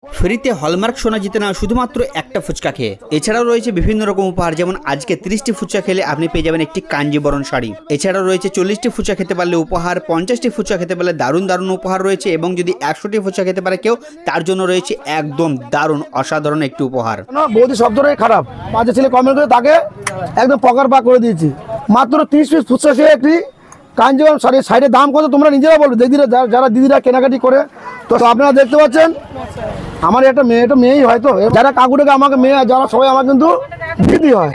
ফ্রিতে হলমার্ক সোনা জিতে না শুধুমাত্র একটা ফুচকা খেয়ে। এছাড়াও রয়েছে বিভিন্ন রকম উপহার, যেমন আজকে 30টি ফুচকা খেলে আপনি পেয়ে যাবেন একটি কাঞ্জিবরণ শাড়ি। এছাড়াও রয়েছে 40টি ফুচকা খেতে পারলে উপহার, 50টি ফুচকা খেতে পারলে দারুণ দারুণ উপহার রয়েছে, এবং যদি 100টি ফুচকা খেতে পারে কেউ তার জন্য রয়েছে একদম দারুণ অসাধারণ একটি উপহার। বৌদি শব্দটাই খারাপ, বাজে ছেলে কমেন্ট করে তাকে একদম পকার পা করে দিয়েছি। মাত্র 30 পিস ফুচকা খেয়ে একটি কাঞ্জিবরণ শাড়ির সাইডের দাম কত তোমরা নিজেরা বলবে, দিদিরা যারা দিদিরা কেনাকাটি করে। তো আপনারা দেখতে পাচ্ছেন আমার একটা মেয়েই হয়তো, যারা কাকুটাকে আমাকে মেয়ে, যারা সবাই আমার কিন্তু দিদি হয়।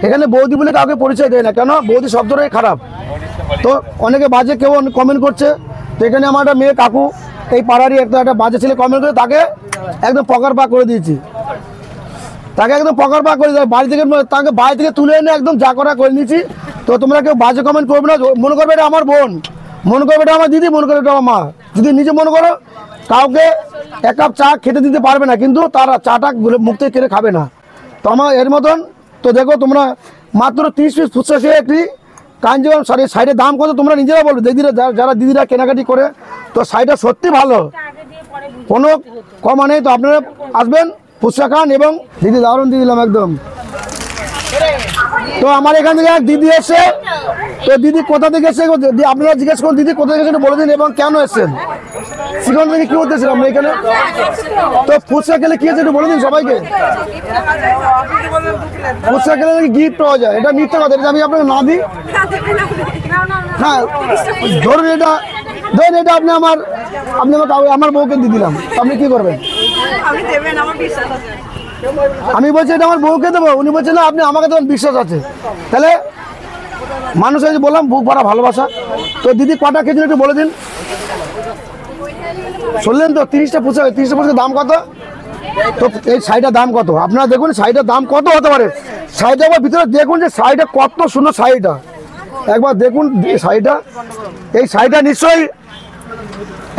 এখানে বৌদি বলে কাউকে পরিচয় দেয় না, কেন বৌদি শব্দটাই খারাপ। তো অনেকে বাজে কেউ কমেন্ট করছে। তো এখানে আমার একটা মেয়ে কাকু, এই পাড়ারই একটা বাজে ছেলে কমেন্ট করে তাকে একদম পকার পা করে দিয়েছি। তাকে একদম পকার পা করে তাকে বাড়ি থেকে তুলে এনে একদম যা করা করে নিয়েছি। তো তোমরা কেউ বাজে কমেন্ট করবে না, মনে করবে এটা আমার বোন, মনে করবে এটা আমার দিদি, মনে করবে এটা আমার মা। যদি নিজে মনে করো কাউকে এক কাপ চা খেতে দিতে পারবে না, কিন্তু তারা চাটা মুখ থেকে কেড়ে খাবে না। তো আমার এর মতন। তো দেখো তোমরা মাত্র 30 পিস ফুচকা খেয়ে একটি কাঞ্জিবরণ শাড়ির সাইডের দাম কত তোমরা নিজেরা বলবে, দিদিরা যারা দিদিরা কেনাকাটি করে। তো শাড়িটা সত্যি ভালো, কোনো কমা নেই। তো আপনারা আসবেন, ফুচকা খান। এবং দিদি দারুণ দিয়ে দিলাম একদম। তো আমার এখান থেকে এক দিদি এসে, তো দিদি কোথা থেকে এসে আপনারা জিজ্ঞেস করুন দিদি কোথা থেকে এসে বলে দিন এবং কেন এসেছেন, সেখান থেকে কি হতেছিলাম আমরা এখানে। তো ফুচকা খেলে কি হচ্ছে একটু বলে দিন সবাইকে। ফুচকা খেলে নাকি গিফট পাওয়া যায়, এটা মিথ্যা কথা, এটা আমি আপনাকে না দিই। হ্যাঁ ধরুন এটা আপনি আমার বউকে দিয়ে দিলাম, আপনি কি করবেন? আমি বলছি এটা আমার বউকে দেবো, উনি বলছেন না আপনি আমাকে দেবেন, বিশ্বাস আছে। তাহলে মানুষ আছে বললাম বুক ভরা ভালোবাসা। তো দিদি কটা খেয়েছেন একটু বলে দিন। শুনলেন তো 30টা ফুচকা দাম কত? তো এই শাড়িটার দাম কত আপনারা দেখুন, শাড়িটার দাম কত হতে পারে। শাড়িটা একবার ভিতরে দেখুন যে শাড়িটা কত সুন্দর, শাড়িটা একবার দেখুন শাড়িটা। এই শাড়িটা নিশ্চয়ই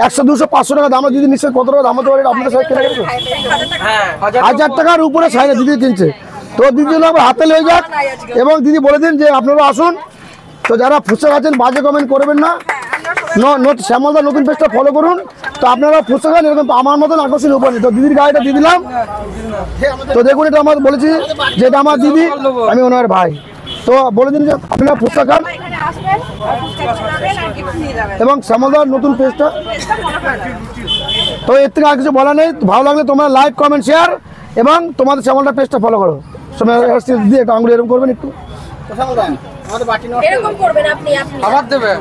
100, 200, 500 টাকা দাম, যদি নিশ্চয়ই কত টাকা দাম হতে পারে আপনাদের শাড়ি কেনা গেছে 1000 টাকার উপরে শাড়ি দিদি কিনছে। তো দিদি আবার হাতে লেগে যাক, এবং দিদি বলে দিন যে আপনারা আসুন। তো যারা ফুচকা খাচ্ছেন বাজে কমেন্ট করবেন না, শ্যামলদা নতুন পেজটা ফলো করুন। তো আপনারা ফুচকা খান এরকম আমার মতন আকর্ষণীয় উপহার। তো দিদির গাড়িটা দিয়ে দিলাম। তো দেখুন এটা আমার বলেছি যে এটা আমার দিদি, আমি ওনার ভাই। তো বলে দিন যে আপনারা ফুচকা খান এবং শ্যামলদার নতুন পেজটা। তো এর থেকে আর কিছু বলা নেই। ভালো লাগলে তোমরা লাইক, কমেন্ট, শেয়ার এবং তোমাদের শ্যামলদার পেজটা ফলো করো। দিয়ে একটা আঙুল এরকম করবেন, একটু এরকম করবেন, আপনি আবার দেবেন।